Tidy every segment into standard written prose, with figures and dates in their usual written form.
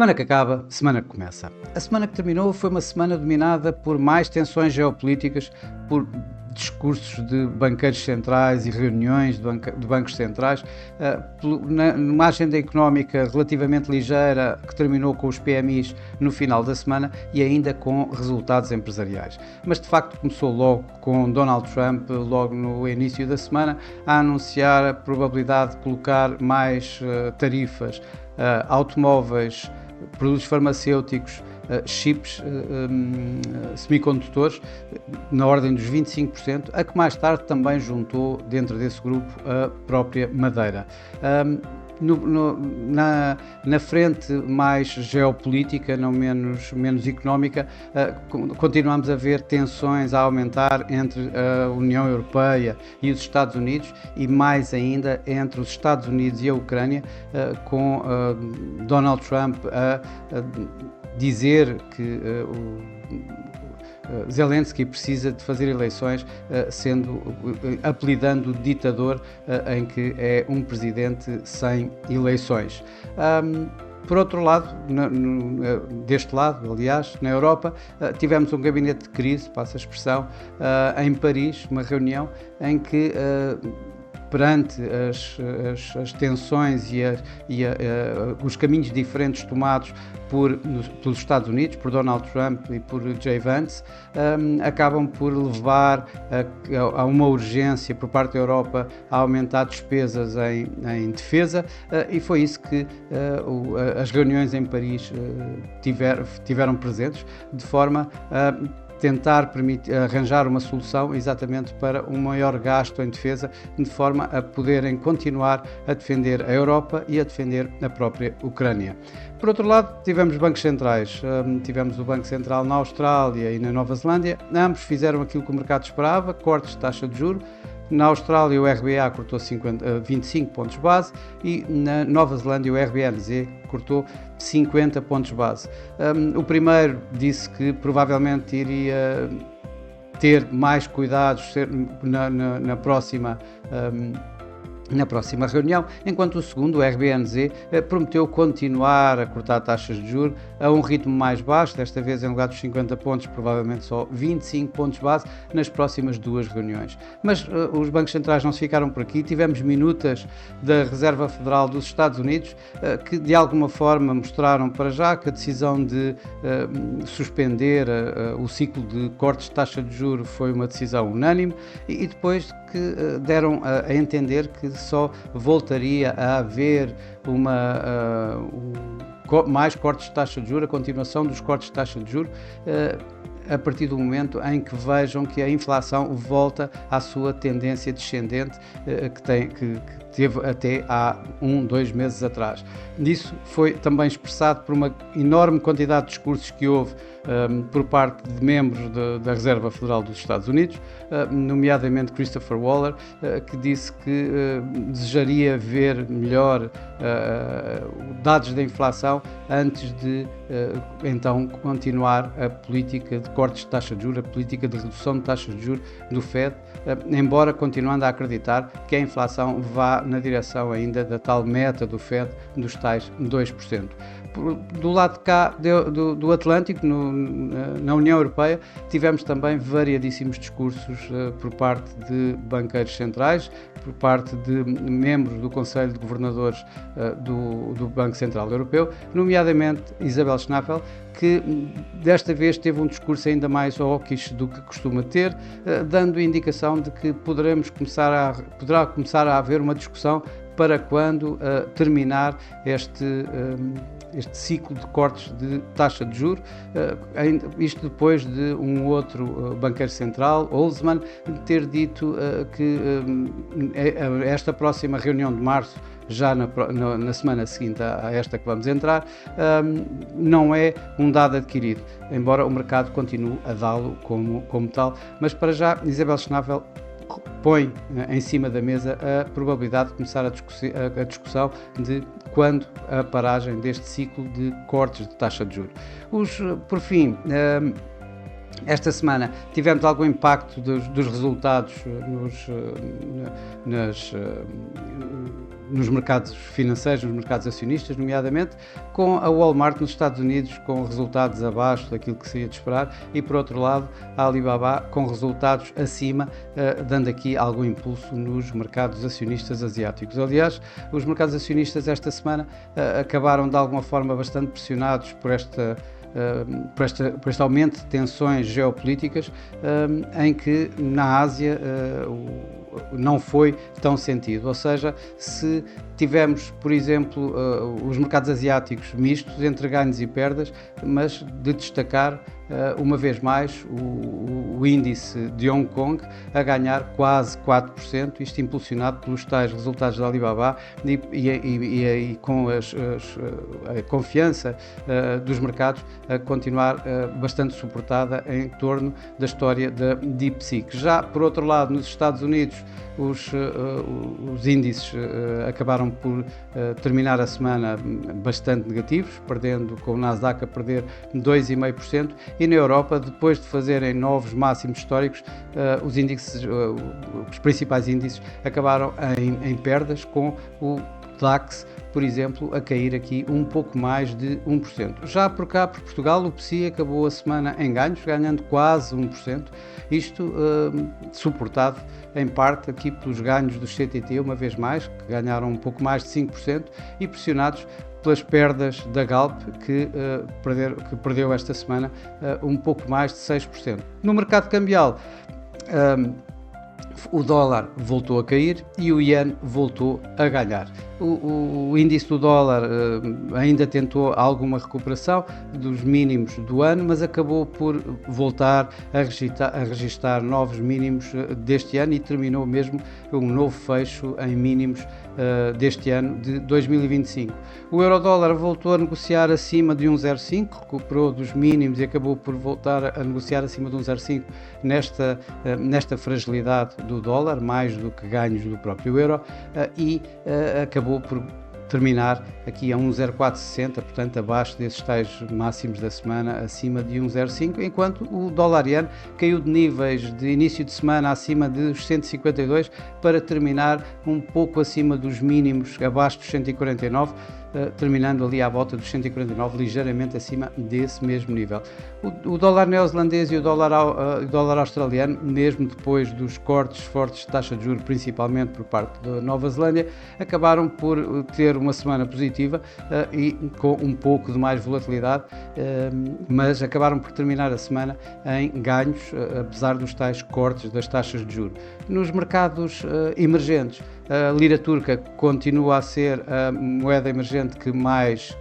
Semana que acaba, semana que começa. A semana que terminou foi uma semana dominada por mais tensões geopolíticas, por discursos de banqueiros centrais e reuniões de bancos centrais, numa agenda económica relativamente ligeira que terminou com os PMIs no final da semana e ainda com resultados empresariais. Mas de facto começou logo com Donald Trump, logo no início da semana, a anunciar a probabilidade de colocar mais tarifas, automóveis, produtos farmacêuticos, chips, semicondutores, na ordem dos 25%, a que mais tarde também juntou dentro desse grupo a própria Madeira. Na frente mais geopolítica, não menos económica, continuamos a ver tensões a aumentar entre a União Europeia e os Estados Unidos e mais ainda entre os Estados Unidos e a Ucrânia, com Donald Trump a dizer que Zelensky precisa de fazer eleições, apelidando de ditador, em que é um presidente sem eleições. Por outro lado, deste lado, aliás, na Europa, tivemos um gabinete de crise, passa a expressão, em Paris, uma reunião em que perante as tensões e os caminhos diferentes tomados pelos Estados Unidos, por Donald Trump e por J. Vance, acabam por levar a uma urgência por parte da Europa a aumentar despesas em defesa, e foi isso que as reuniões em Paris tiveram presentes, de forma a tentar arranjar uma solução exatamente para um maior gasto em defesa, de forma a poderem continuar a defender a Europa e a defender a própria Ucrânia. Por outro lado, tivemos bancos centrais. Tivemos o Banco Central na Austrália e na Nova Zelândia. Ambos fizeram aquilo que o mercado esperava, cortes de taxa de juros. Na Austrália, o RBA cortou 25 pontos base e na Nova Zelândia, o RBNZ cortou 50 pontos base. O primeiro disse que provavelmente iria ter mais cuidados na próxima reunião, enquanto o segundo, o RBNZ, prometeu continuar a cortar taxas de juros a um ritmo mais baixo, desta vez em lugar dos 50 pontos, provavelmente só 25 pontos base, nas próximas duas reuniões. Mas os bancos centrais não se ficaram por aqui, tivemos minutas da Reserva Federal dos Estados Unidos, que de alguma forma mostraram para já que a decisão de suspender o ciclo de cortes de taxa de juros foi uma decisão unânime, e depois que deram a entender que só voltaria a haver mais cortes de taxa de juros, a continuação dos cortes de taxa de juros, a partir do momento em que vejam que a inflação volta à sua tendência descendente que teve até há 2 meses atrás. Isso foi também expressado por uma enorme quantidade de discursos que houve por parte de membros da Reserva Federal dos Estados Unidos, nomeadamente Christopher Waller, que disse que desejaria ver melhor dados da inflação antes de então continuar a política de cortes de taxa de juros, a política de redução de taxas de juros do Fed, embora continuando a acreditar que a inflação vá na direção ainda da tal meta do Fed dos tais 2%. Do lado de cá do Atlântico, na União Europeia, tivemos também variadíssimos discursos por parte de banqueiros centrais, por parte de membros do Conselho de Governadores do Banco Central Europeu, nomeadamente Isabel Schnabel, que desta vez teve um discurso ainda mais hawkish do que costuma ter, dando indicação de que poderá começar a haver uma discussão para quando terminar este ciclo de cortes de taxa de juros, isto depois de um outro banqueiro central, Holzmann, ter dito que esta próxima reunião de março, já na semana seguinte a esta que vamos entrar, não é um dado adquirido, embora o mercado continue a dá-lo como tal, mas para já Isabel Schnabel põe em cima da mesa a probabilidade de começar a discussão de quando a paragem deste ciclo de cortes de taxa de juros. Por fim, Esta semana tivemos algum impacto dos resultados nas, nos mercados financeiros, nos mercados acionistas, nomeadamente com a Walmart nos Estados Unidos com resultados abaixo daquilo que se ia de esperar e, por outro lado, a Alibaba com resultados acima, dando aqui algum impulso nos mercados acionistas asiáticos. Aliás, os mercados acionistas esta semana acabaram de alguma forma bastante pressionados por este aumento de tensões geopolíticas, em que na Ásia não foi tão sentido. Ou seja, se tivemos, por exemplo, os mercados asiáticos mistos entre ganhos e perdas, mas de destacar uma vez mais o índice de Hong Kong a ganhar quase 4%, isto impulsionado pelos tais resultados da Alibaba e com a confiança dos mercados a continuar bastante suportada em torno da história da DeepSeek. Já por outro lado, nos Estados Unidos, os índices acabaram por terminar a semana bastante negativos, perdendo com o Nasdaq a perder 2,5%, e na Europa, depois de fazerem novos máximos históricos, os principais índices acabaram em perdas, com o DAX, por exemplo, a cair aqui um pouco mais de 1%. Já por cá, por Portugal, o PSI acabou a semana em ganhos, ganhando quase 1%, isto suportado em parte aqui pelos ganhos do CTT, uma vez mais, que ganharam um pouco mais de 5%, e pressionados pelas perdas da Galp, que perdeu esta semana um pouco mais de 6%. No mercado cambial, o dólar voltou a cair e o iene voltou a ganhar. O índice do dólar ainda tentou alguma recuperação dos mínimos do ano, mas acabou por voltar a registrar novos mínimos deste ano e terminou mesmo um novo fecho em mínimos deste ano de 2025. O euro-dólar voltou a negociar acima de 1,05, recuperou dos mínimos e acabou por voltar a negociar acima de 1,05 nesta fragilidade do dólar, mais do que ganhos do próprio euro, e acabou por terminar aqui a 1,0460, portanto abaixo desses tais máximos da semana, acima de 1,05, enquanto o dólar-iene caiu de níveis de início de semana acima dos 152 para terminar um pouco acima dos mínimos, abaixo dos 149, terminando ali à volta dos 149, ligeiramente acima desse mesmo nível. O dólar neozelandês e o dólar australiano, mesmo depois dos cortes fortes de taxa de juros, principalmente por parte da Nova Zelândia, acabaram por ter uma semana positiva e com um pouco de mais volatilidade, mas acabaram por terminar a semana em ganhos, apesar dos tais cortes das taxas de juros. Nos mercados emergentes, a lira turca continua a ser a moeda emergente que mais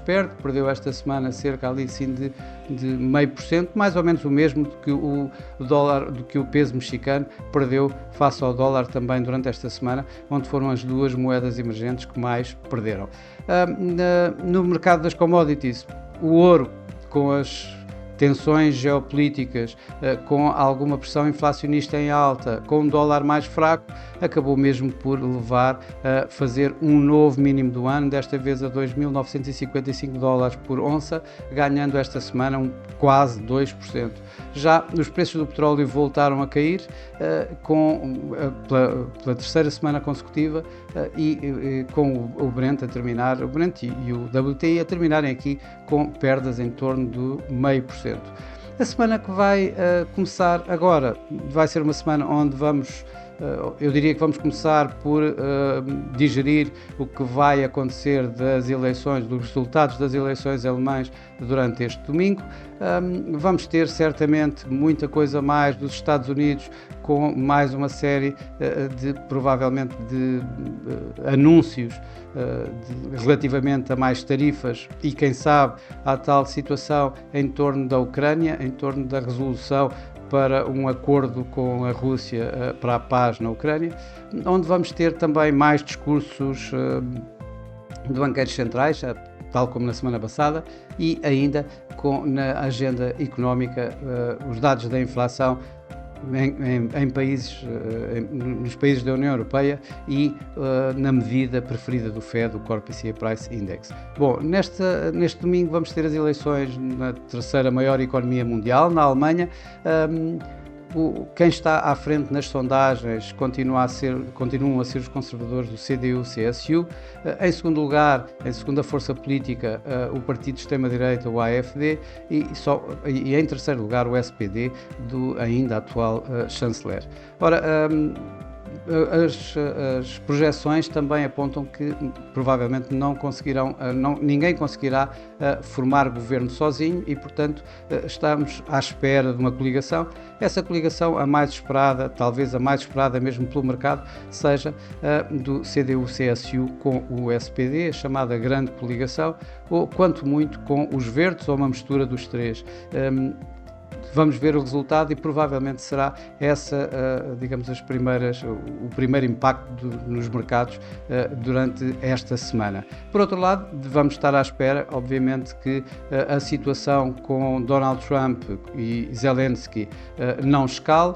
perde, perdeu esta semana cerca ali sim de 0,5%, mais ou menos o mesmo do que o peso mexicano perdeu face ao dólar também durante esta semana, onde foram as duas moedas emergentes que mais perderam. No mercado das commodities, o ouro, com as tensões geopolíticas, com alguma pressão inflacionista em alta, com um dólar mais fraco, acabou mesmo por levar a fazer um novo mínimo do ano, desta vez a 2.955 dólares por onça, ganhando esta semana quase 2%. Já os preços do petróleo voltaram a cair, pela terceira semana consecutiva, e com o Brent a terminar, o Brent e o WTI a terminarem aqui com perdas em torno do 0,5%. A semana que vai começar agora vai ser uma semana onde eu diria que vamos começar por digerir o que vai acontecer das eleições, dos resultados das eleições alemãs durante este domingo. Vamos ter certamente muita coisa mais dos Estados Unidos, com mais uma série provavelmente de anúncios relativamente a mais tarifas e, quem sabe, à tal situação em torno da Ucrânia, em torno da resolução para um acordo com a Rússia para a paz na Ucrânia, onde vamos ter também mais discursos de banqueiros centrais, tal como na semana passada, e ainda na agenda económica, os dados da inflação em países, nos países da União Europeia e na medida preferida do FED, o Core PCE Price Index. Bom, neste domingo vamos ter as eleições na terceira maior economia mundial, na Alemanha. Quem está à frente nas sondagens continuam a ser os conservadores do CDU-CSU. Em segundo lugar, em segunda força política, o partido de extrema-direita, o AfD, e em terceiro lugar o SPD, do ainda atual chanceler. Ora, as projeções também apontam que provavelmente ninguém conseguirá formar governo sozinho e, portanto, estamos à espera de uma coligação. Essa coligação, a mais esperada, talvez a mais esperada mesmo pelo mercado, seja do CDU-CSU com o SPD, a chamada Grande Coligação, ou, quanto muito, com os Verdes, ou uma mistura dos três. Vamos ver o resultado e provavelmente será essa, digamos, o primeiro impacto nos mercados durante esta semana. Por outro lado, vamos estar à espera, obviamente, que a situação com Donald Trump e Zelensky não escale.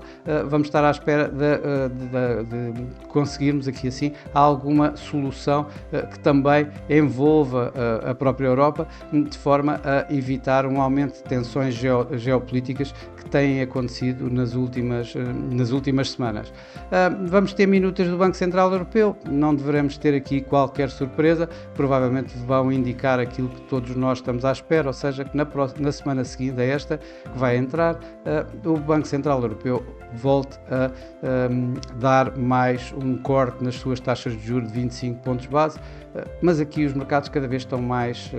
Vamos estar à espera de conseguirmos aqui assim alguma solução que também envolva a própria Europa, de forma a evitar um aumento de tensões geopolíticas que têm acontecido nas últimas semanas. Vamos ter minutas do Banco Central Europeu, não devemos ter aqui qualquer surpresa, provavelmente vão indicar aquilo que todos nós estamos à espera, ou seja, que na semana seguinte a esta que vai entrar, o Banco Central Europeu volte a dar mais um corte nas suas taxas de juros de 25 pontos base, mas aqui os mercados cada vez estão mais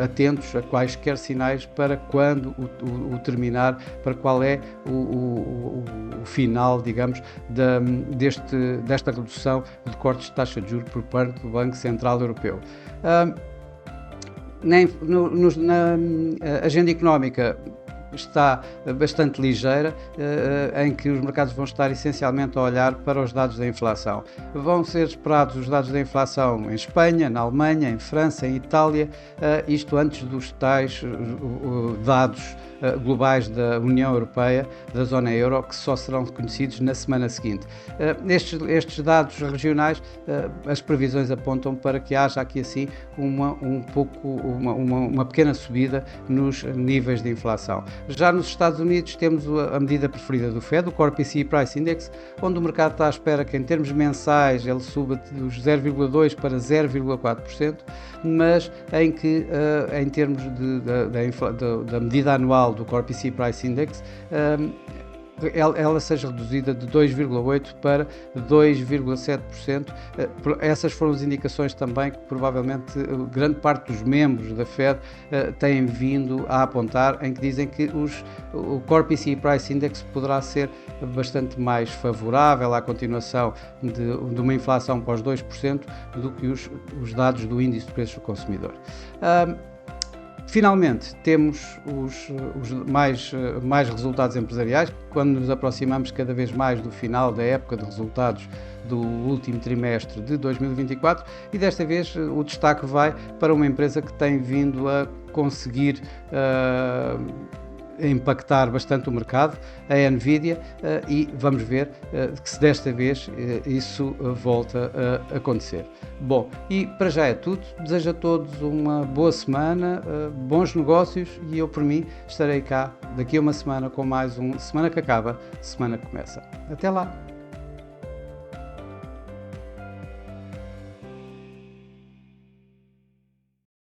atentos a quaisquer sinais para quando o terminar, para qual é o final, digamos, desta redução de cortes de taxa de juros por parte do Banco Central Europeu. Na agenda económica está bastante ligeira, em que os mercados vão estar essencialmente a olhar para os dados da inflação. Vão ser esperados os dados da inflação em Espanha, na Alemanha, em França, em Itália, isto antes dos tais dados globais da União Europeia, da zona euro, que só serão conhecidos na semana seguinte. Estes dados regionais, as previsões apontam para que haja aqui assim uma pequena subida nos níveis de inflação. Já nos Estados Unidos temos a medida preferida do FED, o Core PCE Price Index, onde o mercado está à espera que em termos mensais ele suba dos 0,2% para 0,4%, mas em que em termos da medida anual do Core PCE Price Index, ela seja reduzida de 2,8% para 2,7%. Essas foram as indicações também que provavelmente grande parte dos membros da FED têm vindo a apontar, em que dizem que o Core PCE Price Index poderá ser bastante mais favorável à continuação de uma inflação pós 2% do que os dados do Índice de Preços do Consumidor. Finalmente, temos os mais resultados empresariais, quando nos aproximamos cada vez mais do final da época de resultados do último trimestre de 2024, e desta vez o destaque vai para uma empresa que tem vindo a conseguir impactar bastante o mercado, a Nvidia, e vamos ver que se desta vez isso volta a acontecer. Bom, e para já é tudo. Desejo a todos uma boa semana, bons negócios, e eu por mim estarei cá daqui a uma semana com mais um Semana que Acaba, Semana que Começa. Até lá!